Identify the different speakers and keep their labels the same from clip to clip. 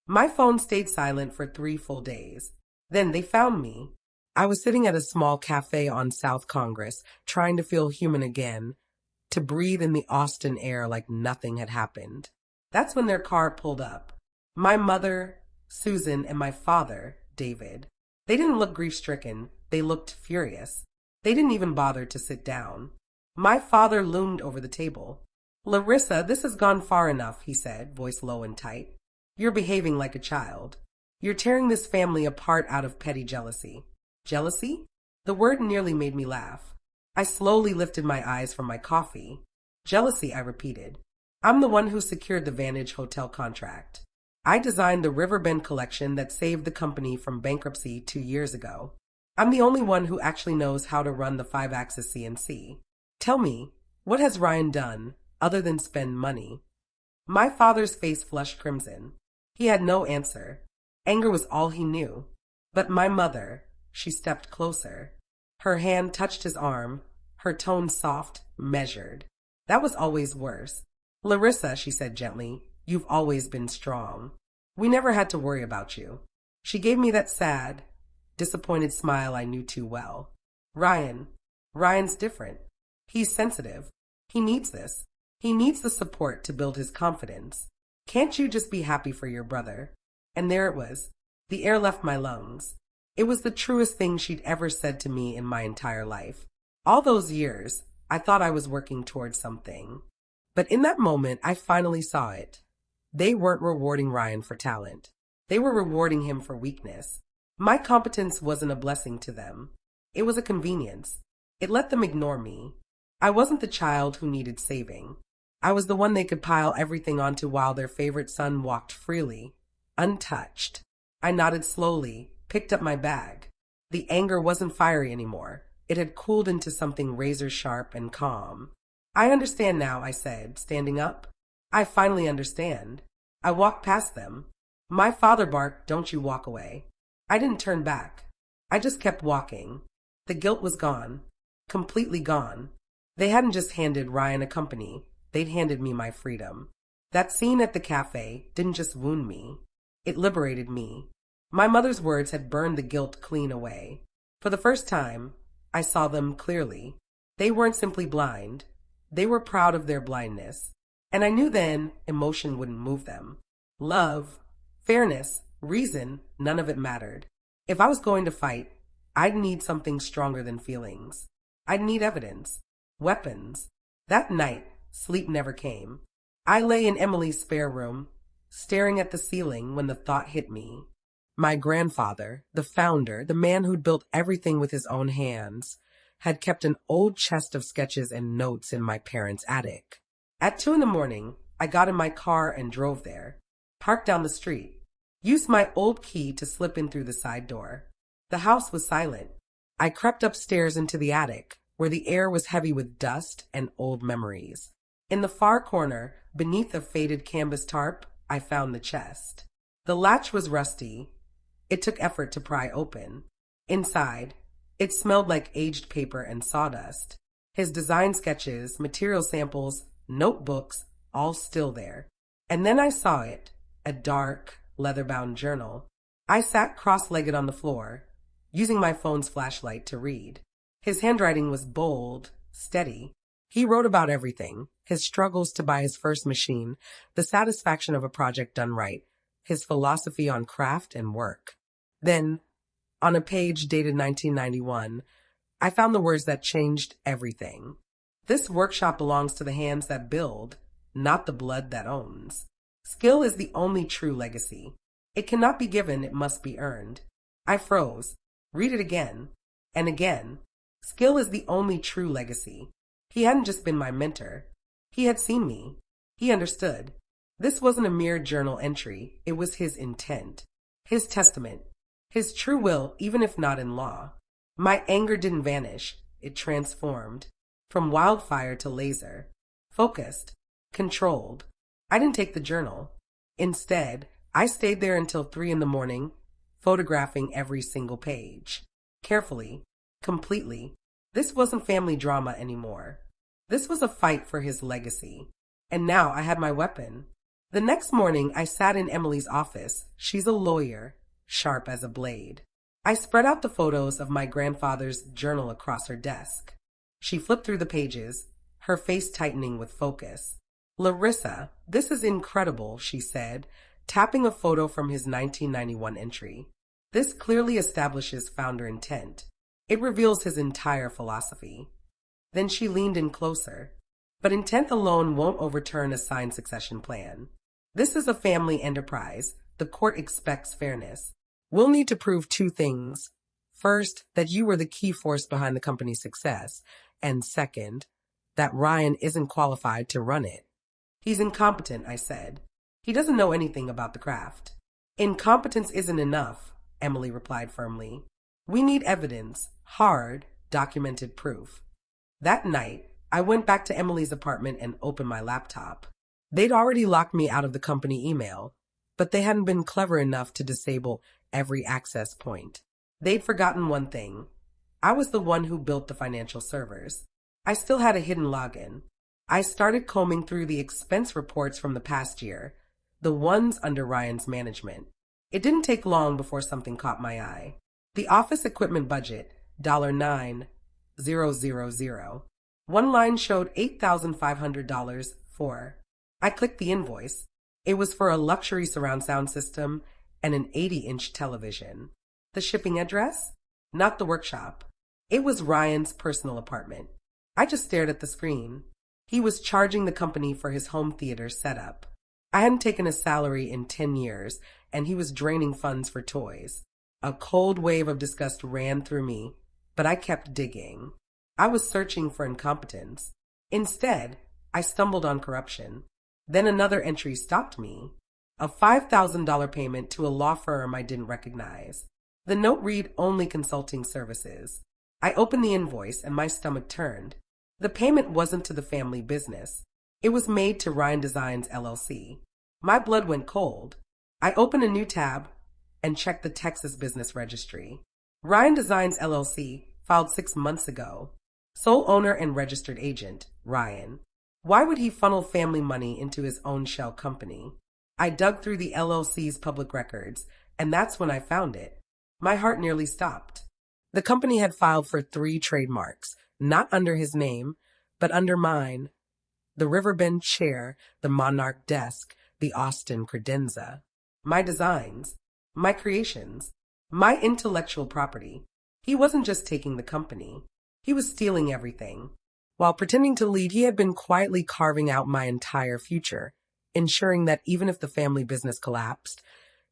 Speaker 1: My phone stayed silent for 3 full days. Then they found me. I was sitting at a small cafe on South Congress, trying to feel human again, to breathe in the Austin air like nothing had happened. That's when their car pulled up. My mother, Susan, and my father, David. They didn't look grief-stricken. They looked furious. They didn't even bother to sit down. My father loomed over the table. "Larissa, this has gone far enough," he said, voice low and tight. "You're behaving like a child. You're tearing this family apart out of petty jealousy." Jealousy? The word nearly made me laugh. I slowly lifted my eyes from my coffee. "Jealousy," I repeated. "I'm the one who secured the Vantage Hotel contract. I designed the Riverbend collection that saved the company from bankruptcy 2 years ago. I'm the only one who actually knows how to run the 5-axis CNC. Tell me, what has Ryan done other than spend money?" My father's face flushed crimson. He had no answer. Anger was all he knew. But my mother, she stepped closer. Her hand touched his arm, her tone soft, measured. "That was always worse. Larissa," she said gently, "you've always been strong. We never had to worry about you." She gave me that sad, disappointed smile I knew too well. Ryan's different. He's sensitive. He needs this. He needs the support to build his confidence. Can't you just be happy for your brother?" And there it was. The air left my lungs. It was the truest thing she'd ever said to me in my entire life. All those years, I thought I was working towards something. But in that moment, I finally saw it. They weren't rewarding Ryan for talent. They were rewarding him for weakness. My competence wasn't a blessing to them. It was a convenience. It let them ignore me. I wasn't the child who needed saving. I was the one they could pile everything onto while their favorite son walked freely, untouched. I nodded slowly, picked up my bag. The anger wasn't fiery anymore. It had cooled into something razor-sharp and calm. "I understand now," I said, standing up. "I finally understand." I walked past them. My father barked, "Don't you walk away." I didn't turn back. I just kept walking. The guilt was gone. Completely gone. They hadn't just handed Ryan a company. They'd handed me my freedom. That scene at the cafe didn't just wound me. It liberated me. My mother's words had burned the guilt clean away. For the first time, I saw them clearly. They weren't simply blind. They were proud of their blindness. And I knew then emotion wouldn't move them. Love, fairness, reason, none of it mattered. If I was going to fight, I'd need something stronger than feelings. I'd need evidence. Weapons. That night, sleep never came. I lay in Emily's spare room, staring at the ceiling when the thought hit me. My grandfather, the founder, the man who'd built everything with his own hands, had kept an old chest of sketches and notes in my parents' attic. At 2 a.m, I got in my car and drove there, parked down the street, used my old key to slip in through the side door. The house was silent. I crept upstairs into the attic, where the air was heavy with dust and old memories. In the far corner, beneath a faded canvas tarp, I found the chest. The latch was rusty. It took effort to pry open. Inside, it smelled like aged paper and sawdust. His design sketches, material samples, notebooks, all still there. And then I saw it, a dark, leather-bound journal. I sat cross-legged on the floor, using my phone's flashlight to read. His handwriting was bold, steady. He wrote about everything: his struggles to buy his first machine, the satisfaction of a project done right, his philosophy on craft and work. Then, on a page dated 1991, I found the words that changed everything. "This workshop belongs to the hands that build, not the blood that owns. Skill is the only true legacy. It cannot be given, it must be earned." I froze. Read it again. And again. Skill is the only true legacy. He hadn't just been my mentor. He had seen me. He understood. This wasn't a mere journal entry. It was his intent. His testament. His true will, even if not in law. My anger didn't vanish. It transformed. From wildfire to laser. Focused. Controlled. I didn't take the journal. Instead, I stayed there until 3 a.m, photographing every single page. Carefully. Completely. This wasn't family drama anymore. This was a fight for his legacy. And now I had my weapon. The next morning, I sat in Emily's office. She's a lawyer, sharp as a blade. I spread out the photos of my grandfather's journal across her desk. She flipped through the pages, her face tightening with focus. "Larissa, this is incredible," she said, tapping a photo from his 1991 entry. "This clearly establishes founder intent. It reveals his entire philosophy." Then she leaned in closer. "But intent alone won't overturn a signed succession plan. This is a family enterprise. The court expects fairness. We'll need to prove two things. First, that you were the key force behind the company's success, and second, that Ryan isn't qualified to run it." "He's incompetent," I said. "He doesn't know anything about the craft." "Incompetence isn't enough," Emily replied firmly. "We need evidence, hard, documented proof." That night, I went back to Emily's apartment and opened my laptop. They'd already locked me out of the company email, but they hadn't been clever enough to disable every access point. They'd forgotten one thing. I was the one who built the financial servers. I still had a hidden login. I started combing through the expense reports from the past year, the ones under Ryan's management. It didn't take long before something caught my eye. The office equipment budget, $9,000. One line showed $8,500 for. I clicked the invoice. It was for a luxury surround sound system and an 80-inch television. The shipping address? Not the workshop. It was Ryan's personal apartment. I just stared at the screen. He was charging the company for his home theater setup. I hadn't taken a salary in 10 years, and he was draining funds for toys. A cold wave of disgust ran through me, but I kept digging. I was searching for incompetence. Instead, I stumbled on corruption. Then another entry stopped me. A $5,000 payment to a law firm I didn't recognize. The note read only consulting services. I opened the invoice and my stomach turned. The payment wasn't to the family business. It was made to Ryan Designs LLC. My blood went cold. I opened a new tab and checked the Texas Business Registry. Ryan Designs LLC, filed 6 months ago. Sole owner and registered agent, Ryan. Why would he funnel family money into his own shell company? I dug through the LLC's public records, and that's when I found it. My heart nearly stopped. The company had filed for 3 trademarks, not under his name, but under mine. The Riverbend chair, the Monarch desk, the Austin credenza. My designs, my creations, my intellectual property. He wasn't just taking the company. He was stealing everything. While pretending to lead, he had been quietly carving out my entire future, ensuring that even if the family business collapsed,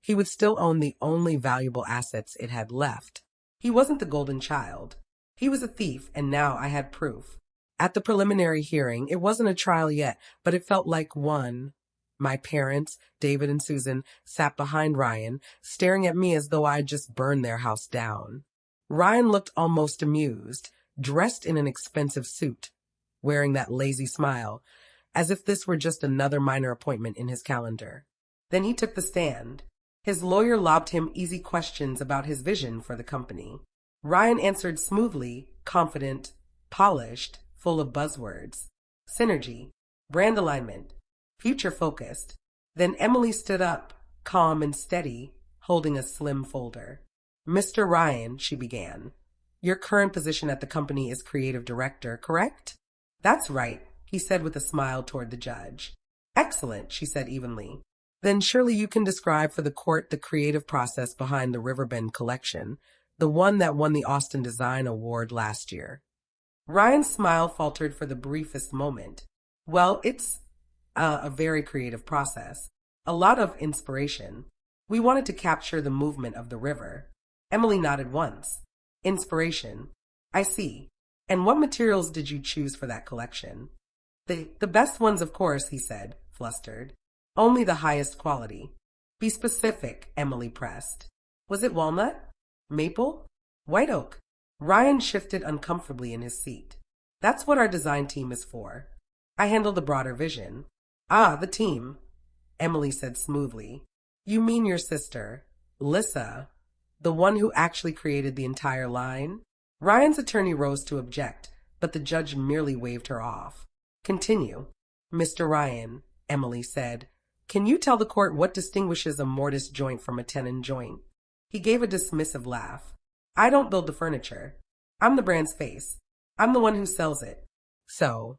Speaker 1: he would still own the only valuable assets it had left. He wasn't the golden child. He was a thief, and now I had proof. At the preliminary hearing, it wasn't a trial yet, but it felt like one. My parents, David and Susan, sat behind Ryan, staring at me as though I had just burned their house down. Ryan looked almost amused, dressed in an expensive suit, wearing that lazy smile, as if this were just another minor appointment in his calendar. Then he took the stand. His lawyer lobbed him easy questions about his vision for the company. Ryan answered smoothly, confident, polished, full of buzzwords. Synergy, brand alignment, future-focused. Then Emily stood up, calm and steady, holding a slim folder. "Mr. Ryan," she began, "your current position at the company is creative director, correct?" "That's right," he said with a smile toward the judge. "Excellent," she said evenly. "Then surely you can describe for the court the creative process behind the Riverbend collection, the one that won the Austin Design Award last year." Ryan's smile faltered for the briefest moment. "Well, it's a very creative process. A lot of inspiration. We wanted to capture the movement of the river." Emily nodded once. "Inspiration. I see. And what materials did you choose for that collection?" The best ones, of course," he said, flustered. "Only the highest quality." "Be specific," Emily pressed. "Was it walnut? Maple? White oak?" Ryan shifted uncomfortably in his seat. "That's what our design team is for. I handle the broader vision." "Ah, the team," Emily said smoothly. "You mean your sister, Lissa, the one who actually created the entire line?" Ryan's attorney rose to object, but the judge merely waved her off. "Continue." "Mr. Ryan," Emily said, Can you tell the court what distinguishes a mortise joint from a tenon joint? He gave a dismissive laugh. I don't build the furniture. I'm the brand's face. I'm the one who sells it. So,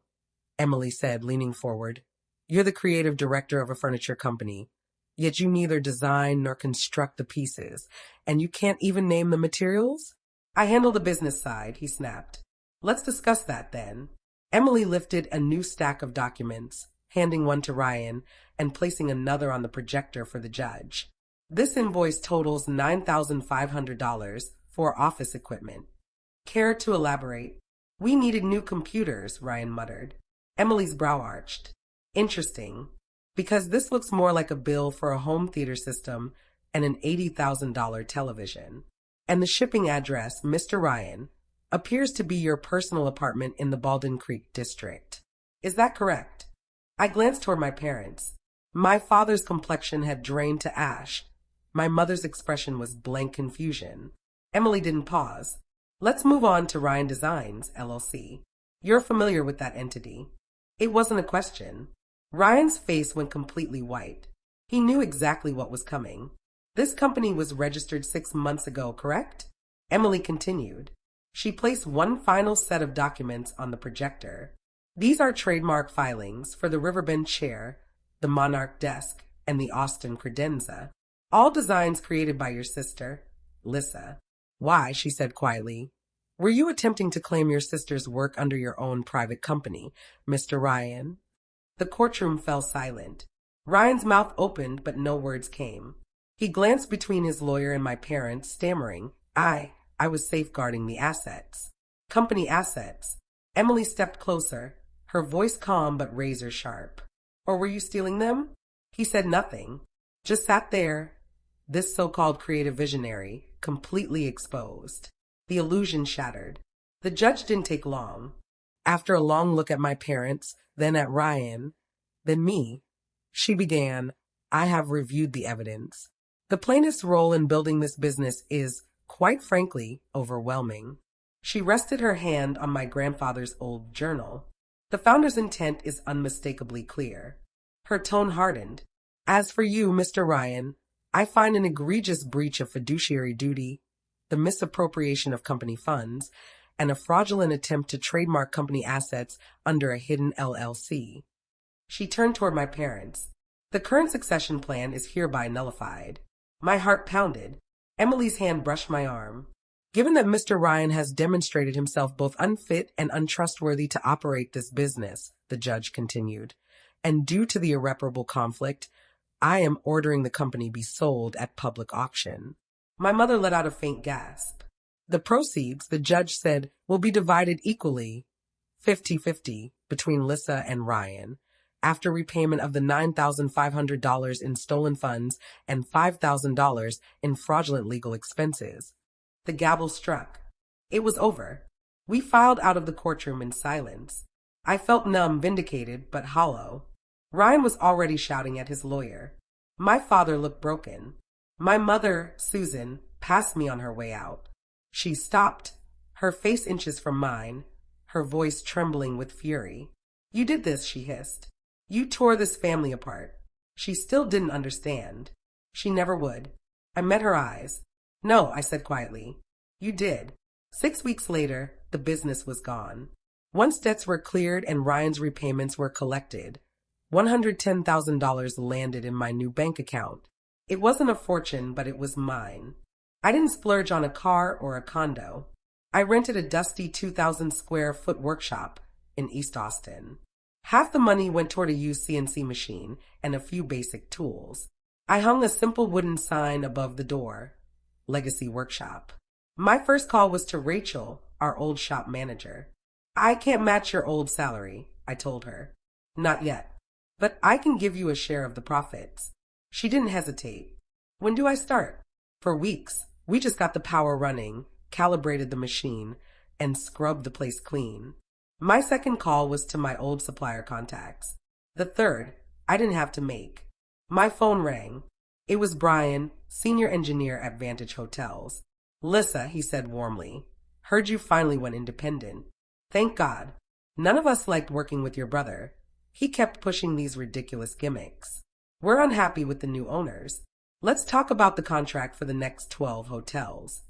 Speaker 1: Emily said, leaning forward, you're the creative director of a furniture company, yet you neither design nor construct the pieces, and you can't even name the materials? I handle the business side, he snapped. Let's discuss that then. Emily lifted a new stack of documents, handing one to Ryan and placing another on the projector for the judge. This invoice totals $9,500 for office equipment. Care to elaborate? We needed new computers, Ryan muttered. Emily's brow arched. Interesting, because this looks more like a bill for a home theater system and an $80,000 television. And the shipping address, Mr. Ryan, appears to be your personal apartment in the Baldwin Creek district. Is that correct? I glanced toward my parents. My father's complexion had drained to ash. My mother's expression was blank confusion. Emily didn't pause. Let's move on to Ryan Designs, LLC. You're familiar with that entity. It wasn't a question. Ryan's face went completely white. He knew exactly what was coming. This company was registered 6 months ago, correct? Emily continued. She placed one final set of documents on the projector. These are trademark filings for the Riverbend chair, the Monarch desk, and the Austin credenza. All designs created by your sister, Lissa. Why, she said quietly. Were you attempting to claim your sister's work under your own private company, Mr. Ryan? The courtroom fell silent. Ryan's mouth opened, but no words came. He glanced between his lawyer and my parents, stammering, I was safeguarding the assets. Company assets. Emily stepped closer, her voice calm but razor sharp. Or were you stealing them? He said nothing, just sat there, this so-called creative visionary, completely exposed. The illusion shattered. The judge didn't take long. After a long look at my parents, then at Ryan, then me, she began, I have reviewed the evidence. The plaintiff's role in building this business is, quite frankly, overwhelming. She rested her hand on my grandfather's old journal. The founder's intent is unmistakably clear. Her tone hardened. As for you, Mr. Ryan, I find an egregious breach of fiduciary duty, the misappropriation of company funds, and a fraudulent attempt to trademark company assets under a hidden LLC. She turned toward my parents. The current succession plan is hereby nullified. My heart pounded. Emily's hand brushed my arm. Given that Mr. Ryan has demonstrated himself both unfit and untrustworthy to operate this business, the judge continued, and due to the irreparable conflict, I am ordering the company be sold at public auction. My mother let out a faint gasp. The proceeds, the judge said, will be divided equally, 50-50, between Lissa and Ryan, after repayment of the $9,500 in stolen funds and $5,000 in fraudulent legal expenses. The gavel struck. It was over. We filed out of the courtroom in silence. I felt numb, vindicated, but hollow. Ryan was already shouting at his lawyer. My father looked broken. My mother, Susan, passed me on her way out. She stopped, her face inches from mine, her voice trembling with fury. You did this, she hissed. You tore this family apart. She still didn't understand. She never would. I met her eyes. No, I said quietly. You did. 6 weeks later, the business was gone. Once debts were cleared and Ryan's repayments were collected, $110,000 landed in my new bank account. It wasn't a fortune, but it was mine. I didn't splurge on a car or a condo. I rented a dusty 2,000 square foot workshop in East Austin. Half the money went toward a used CNC machine and a few basic tools. I hung a simple wooden sign above the door, Legacy Workshop. My first call was to Rachel, our old shop manager. I can't match your old salary, I told her. Not yet, but I can give you a share of the profits. She didn't hesitate. When do I start? For weeks. We just got the power running, calibrated the machine, and scrubbed the place clean. My second call was to my old supplier contacts. The third, I didn't have to make. My phone rang. It was Brian, senior engineer at Vantage Hotels. Lissa, he said warmly, heard you finally went independent. Thank God. None of us liked working with your brother. He kept pushing these ridiculous gimmicks. We're unhappy with the new owners. Let's talk about the contract for the next 12 hotels.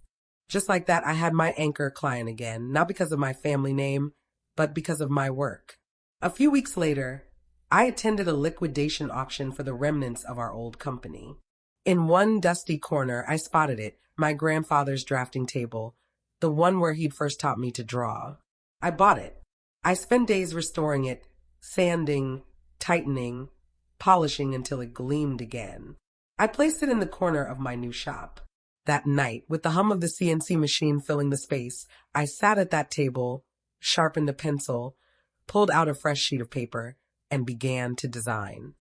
Speaker 1: Just like that, I had my anchor client again, not because of my family name, but because of my work. A few weeks later, I attended a liquidation auction for the remnants of our old company. In one dusty corner, I spotted it, my grandfather's drafting table, the one where he'd first taught me to draw. I bought it. I spent days restoring it, sanding, tightening, polishing until it gleamed again. I placed it in the corner of my new shop. That night, with the hum of the CNC machine filling the space, I sat at that table, sharpened a pencil, pulled out a fresh sheet of paper, and began to design.